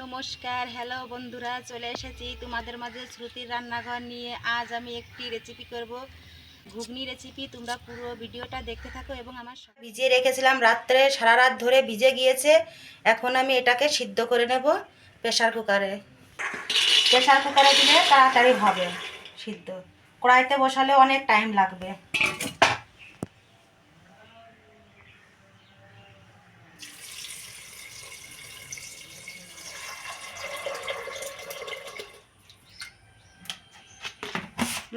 নমস্কার, হ্যালো বন্ধুরা, চলে এসেছি তোমাদের মাঝে শ্রুতির রান্নাঘর নিয়ে। আজ আমি একটি রেসিপি করব, ঘুগনি রেসিপি। তোমরা পুরো ভিডিওটা দেখতে থাকো এবং আমার ভিজিয়ে রেখেছিলাম রাত্রে, সারা রাত ধরে ভিজে গিয়েছে। এখন আমি এটাকে সিদ্ধ করে নেব প্রেসার কুকারে। প্রেসার কুকারে দিলে তাড়াতাড়ি হবে সিদ্ধ, কড়াইতে বসালে অনেক টাইম লাগবে।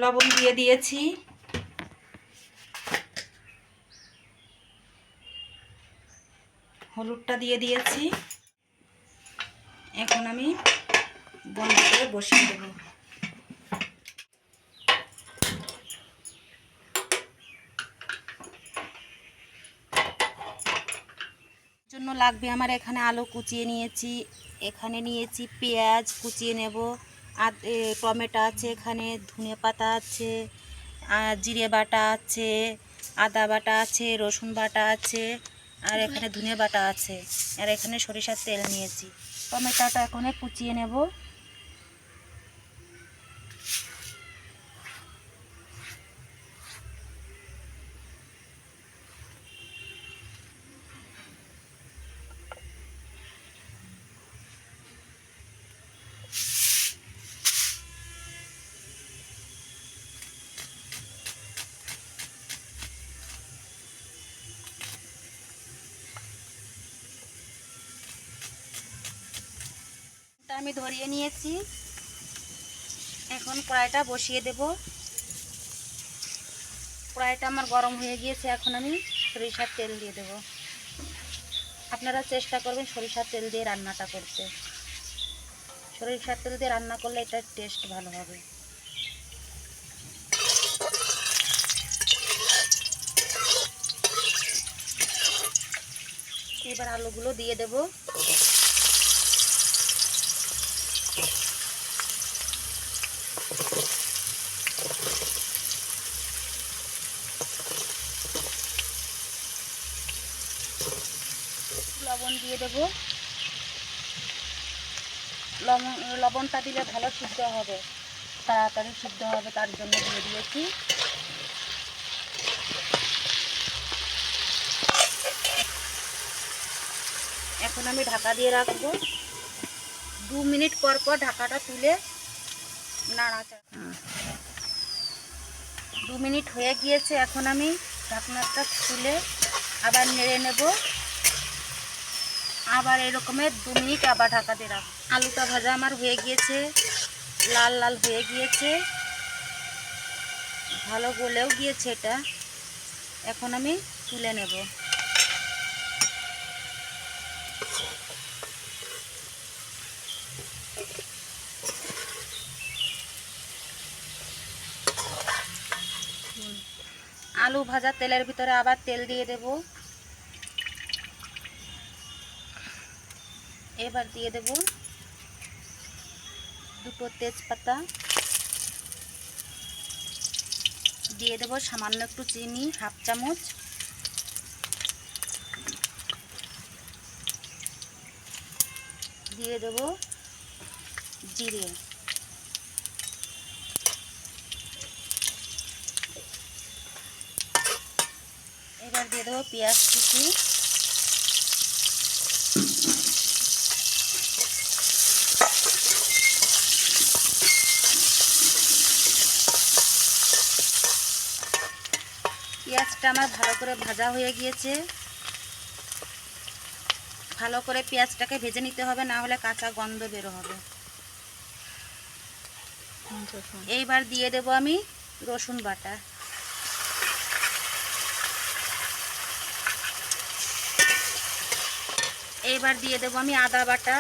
লবণ দিয়ে দিয়েছি, হলুদটা দিয়ে দিয়েছি। এখন আমি বন্ধ করে বসিয়ে দেব। জন্য লাগবে আমার এখানে আলু কুচিয়ে নিয়েছি, এখানে নিয়েছি পেঁয়াজ কুচিয়ে নেব, আর টমেটো আছে, এখানে ধনে পাতা আছে, আর জিরে বাটা আছে, আদা বাটা আছে, রসুন বাটা আছে, আর এখানে ধনে বাটা আছে, আর এখানে সরিষার তেল নিয়েছি। টমেটোটা এখন কুচিয়ে নেব। আমি ধরিয়ে নিয়েছি, এখন কড়াইটা বসিয়ে দেব। কড়াইটা আমার গরম হয়ে গিয়েছে, এখন আমি সরিষার তেল দিয়ে দেব। আপনারা চেষ্টা করবেন সরিষার তেল দিয়ে রান্নাটা করতে। সরিষার তেল দিয়ে রান্না করলে এটার টেস্ট ভালো হবে। এবার আলুগুলো দিয়ে দেব। লবণ দিয়ে দেব। লবণটা দিলে ভালো সিদ্ধ হবে, তাড়াতাড়ি সিদ্ধ হবে, তার জন্য দিয়ে দিয়েছি। এখন আমি ঢাকা দিয়ে রাখবো। 2 মিনিট পর পর ঢাকাটা তুলে নাড়াচাড়া। 2 মিনিট হয়ে গিয়েছে, এখন আমি ঢাকনাটা তুলে আবার নেড়ে নেব। আবার এরকমের 2 মিনিট আবার ঢাকা দিয়ে রাখবো। আলুটা ভাজা আমার হয়ে গিয়েছে, লাল লাল হয়ে গিয়েছে, ভালো গলেও গিয়েছে এটা। এখন আমি তুলে নেব। আলু ভাজা তেলের ভিতরে আবার তেল দিয়ে দেব। এবার দিয়ে দেব 2টো তেজপাতা, দিয়ে দেব সামান্য একটু চিনি, 1/2 চামচ, দিয়ে দেব জিরে, এবার দিয়ে দেবো পেঁয়াজ কুচি, পেঁয়াজটা আমার ভালো করে ভাজা হয়ে গিয়েছে। ভালো করে পেঁয়াজটাকে ভেজে নিতে হবে, না হলে কাঁচা গন্ধ বের হবে। এইবার দিয়ে দেব আমি রসুন বাটা, এইবার দিয়ে দেব আমি আদা বাটা,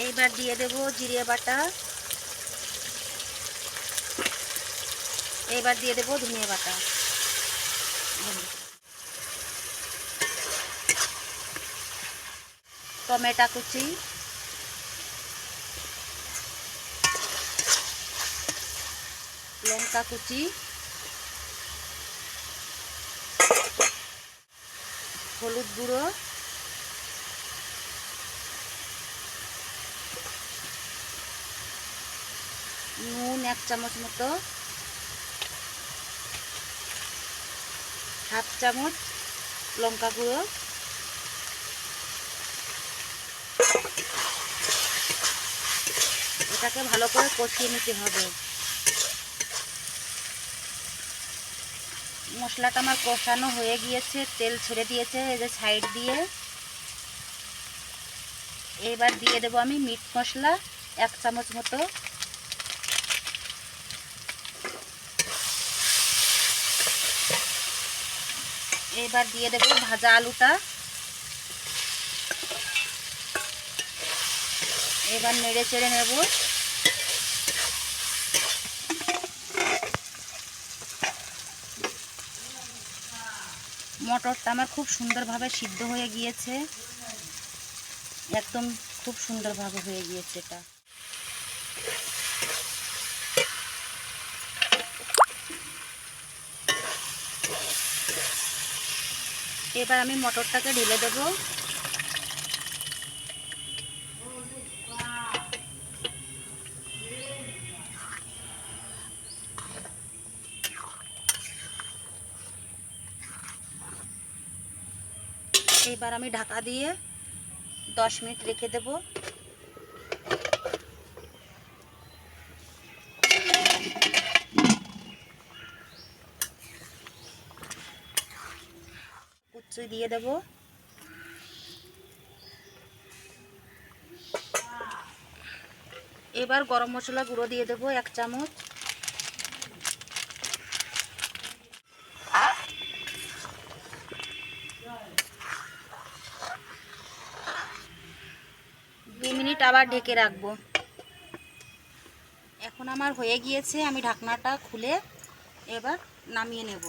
এইবার দিয়ে দেব জিরে বাটা, এইবার দিয়ে দেব ধনিয়া বাটা, টমেটো কুচি, লঙ্কা কুচি, হলুদ গুঁড়ো, নুন 1 চামচ মতো, হাফ চামচ লঙ্কা গুঁড়ো, এটাকে ভালো করে কষিয়ে নিতে হবে। মশলাটা আমার কষানো হয়ে গিয়েছে, তেল ছেড়ে দিয়েছে এই যে সাইড দিয়ে। এবার দিয়ে দেবো আমি মিট মশলা 1 চামচ মতো, এবার দিয়ে দেবো ভাজা আলুটা। এবার নেড়ে চেড়ে নেব। মটরটা আমার খুব সুন্দরভাবে সিদ্ধ হয়ে গিয়েছে, একদম খুব সুন্দরভাবে হয়ে গিয়েছে এটা। এবার আমি মটরটাকে ঢেলে দেবো। এবার আমি ঢাকা দিয়ে 10 মিনিট রেখে দেব। কুচি দিয়ে দেব। এবার গরম মশলা গুঁড়ো দিয়ে দেব 1 চামচ। দু মিনিট আবার ঢেকে রাখবো। এখন আমার হয়ে গিয়েছে, আমি ঢাকনাটা খুলে এবার নামিয়ে নেব।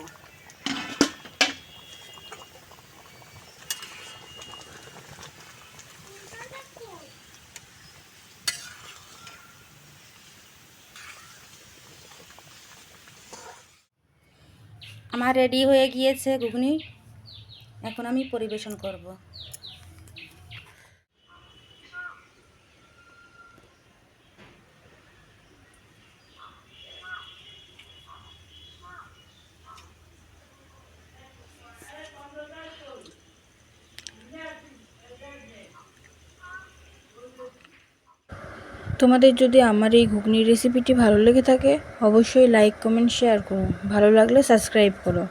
আমার রেডি হয়ে গিয়েছে ঘুগনি, এখন আমি পরিবেশন করব। তোমাদের যদি আমার এই ঘুগনির রেসিপিটি ভালো লেগে থাকে অবশ্যই লাইক কমেন্ট শেয়ার করো, ভালো লাগলে সাবস্ক্রাইব করো।